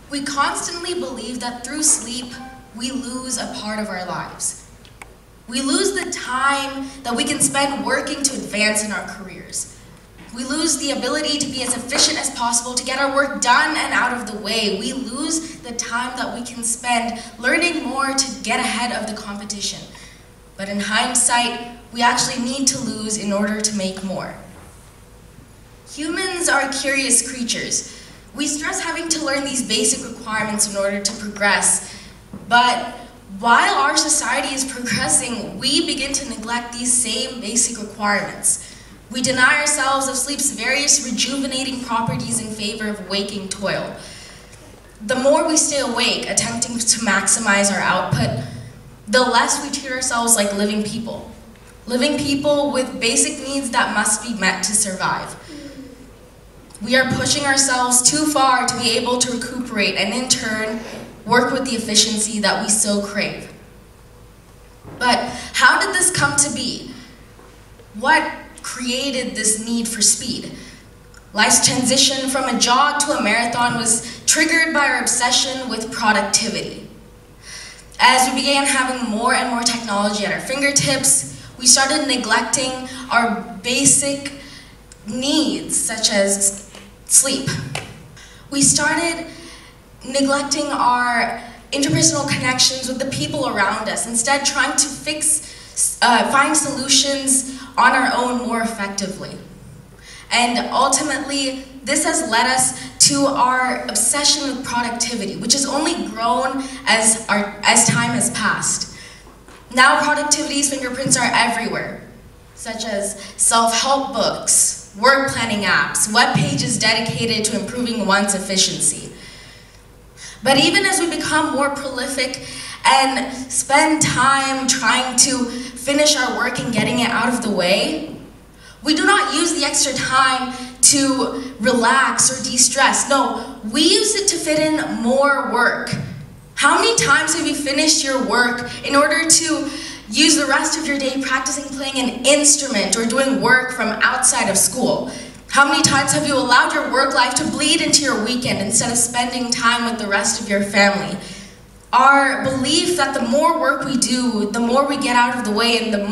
We constantly believe that through sleep, we lose a part of our lives. We lose the time that we can spend working to advance in our careers. We lose the ability to be as efficient as possible to get our work done and out of the way. We lose the time that we can spend learning more to get ahead of the competition. But in hindsight, we actually need to lose in order to make more. Humans are curious creatures. We stress having to learn these basic requirements in order to progress, but while our society is progressing, we begin to neglect these same basic requirements. We deny ourselves of sleep's various rejuvenating properties in favor of waking toil. The more we stay awake, attempting to maximize our output, the less we treat ourselves like living people with basic needs that must be met to survive. We are pushing ourselves too far to be able to recuperate and in turn, work with the efficiency that we so crave. But how did this come to be? What created this need for speed? Life's transition from a jog to a marathon was triggered by our obsession with productivity. As we began having more and more technology at our fingertips, we started neglecting our basic needs, such as sleep. We started neglecting our interpersonal connections with the people around us, instead trying to find solutions on our own more effectively. And ultimately, this has led us to our obsession with productivity, which has only grown as time has passed. Now productivity's fingerprints are everywhere, such as self-help books, work planning apps, web pages dedicated to improving one's efficiency. But even as we become more prolific and spend time trying to finish our work and getting it out of the way, we do not use the extra time to relax or de-stress. No, we use it to fit in more work. How many times have you finished your work in order to use the rest of your day practicing playing an instrument or doing work from outside of school? How many times have you allowed your work life to bleed into your weekend instead of spending time with the rest of your family? Our belief that the more work we do, the more we get out of the way and the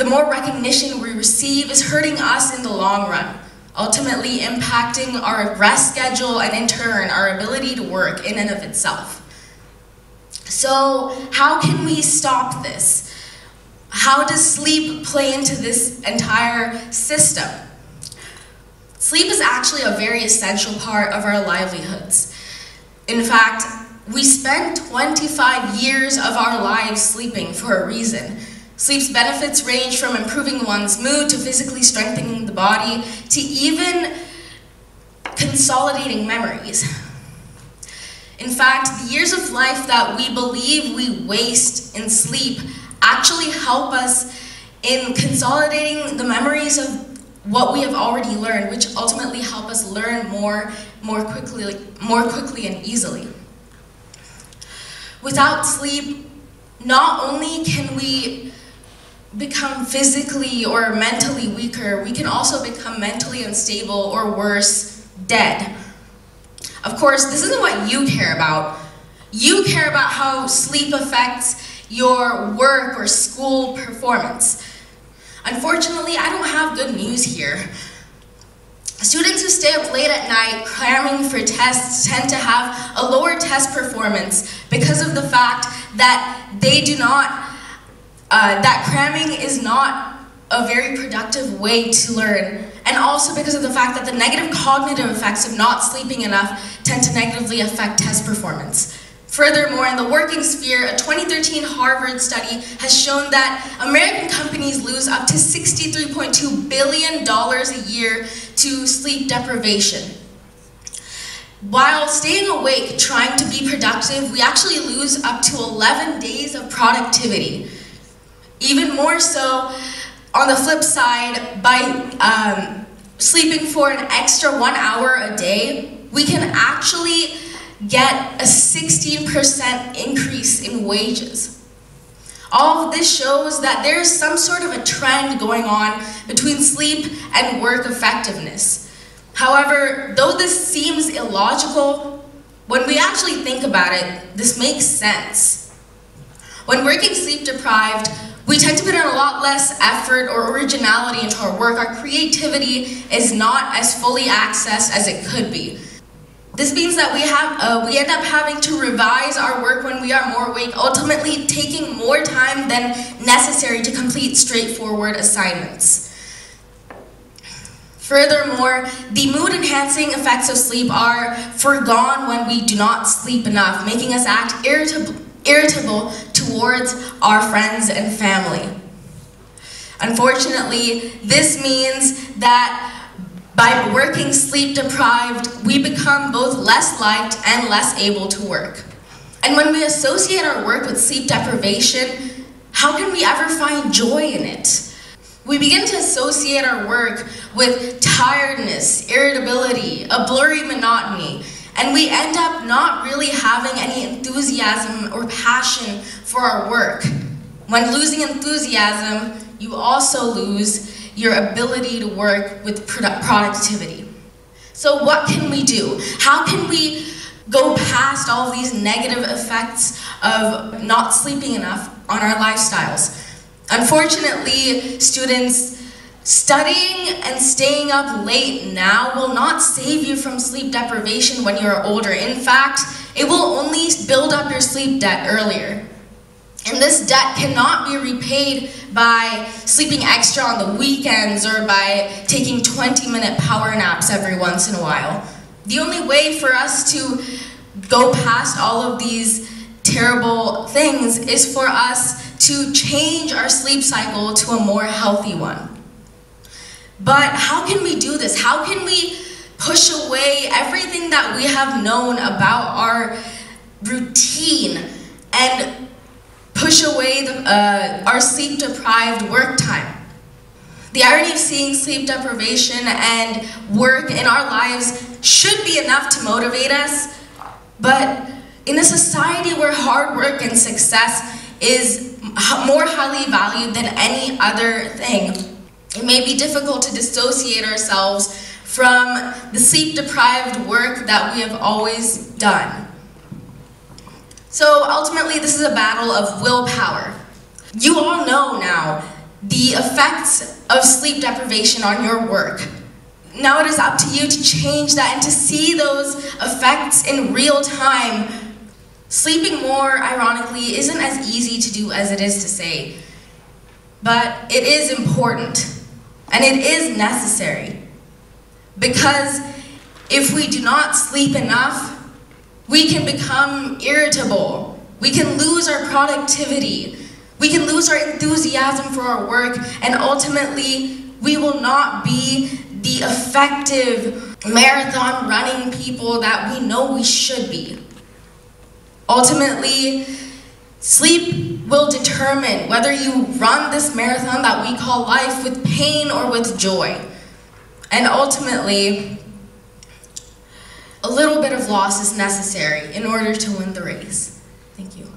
more recognition we receive is hurting us in the long run, ultimately impacting our rest schedule and in turn our ability to work in and of itself. So how can we stop this? How does sleep play into this entire system? Sleep is actually a very essential part of our livelihoods. In fact, we spend 25 years of our lives sleeping for a reason. Sleep's benefits range from improving one's mood to physically strengthening the body to even consolidating memories. In fact, the years of life that we believe we waste in sleep actually help us in consolidating the memories of what we have already learned, which ultimately help us learn more quickly and easily. Without sleep, not only can we become physically or mentally weaker, we can also become mentally unstable or worse, dead. Of course, this isn't what you care about. You care about how sleep affects your work or school performance. Unfortunately, I don't have good news here. Students who stay up late at night cramming for tests tend to have a lower test performance because of the fact that that cramming is not a very productive way to learn, and also because of the fact that the negative cognitive effects of not sleeping enough tend to negatively affect test performance. Furthermore, in the working sphere, a 2013 Harvard study has shown that American companies lose up to $63.2 billion a year to sleep deprivation. While staying awake trying to be productive, we actually lose up to 11 days of productivity. Even more so, on the flip side, by sleeping for an extra 1 hour a day, we can actually get a 16% increase in wages. All of this shows that there's some sort of a trend going on between sleep and work effectiveness. However, though this seems illogical, when we actually think about it, this makes sense. When working sleep deprived, we tend to put in a lot less effort or originality into our work. Our creativity is not as fully accessed as it could be. This means that we end up having to revise our work when we are more awake, ultimately taking more time than necessary to complete straightforward assignments. Furthermore, the mood-enhancing effects of sleep are forgone when we do not sleep enough, making us act irritable towards our friends and family. Unfortunately, this means that by working sleep deprived, we become both less liked and less able to work. And when we associate our work with sleep deprivation, how can we ever find joy in it? We begin to associate our work with tiredness, irritability, a blurry monotony, and we end up not really having any enthusiasm or passion for our work. When losing enthusiasm, you also lose your ability to work with productivity. So what can we do? How can we go past all of these negative effects of not sleeping enough on our lifestyles? Unfortunately, students, studying and staying up late now will not save you from sleep deprivation when you're older. In fact, it will only build up your sleep debt earlier. And this debt cannot be repaid by sleeping extra on the weekends or by taking 20-minute power naps every once in a while. The only way for us to go past all of these terrible things is for us to change our sleep cycle to a more healthy one. But how can we do this? How can we push away everything that we have known about our routine and push away our sleep-deprived work time? The irony of seeing sleep deprivation and work in our lives should be enough to motivate us, but in a society where hard work and success is more highly valued than any other thing, it may be difficult to dissociate ourselves from the sleep-deprived work that we have always done. So ultimately, this is a battle of willpower. You all know now the effects of sleep deprivation on your work. Now it is up to you to change that and to see those effects in real time. Sleeping more, ironically, isn't as easy to do as it is to say, but it is important and it is necessary, because if we do not sleep enough, we can become irritable, we can lose our productivity, we can lose our enthusiasm for our work, and ultimately we will not be the effective marathon running people that we know we should be. Ultimately, sleep will determine whether you run this marathon that we call life with pain or with joy. And ultimately, a little bit of loss is necessary in order to win the race. Thank you.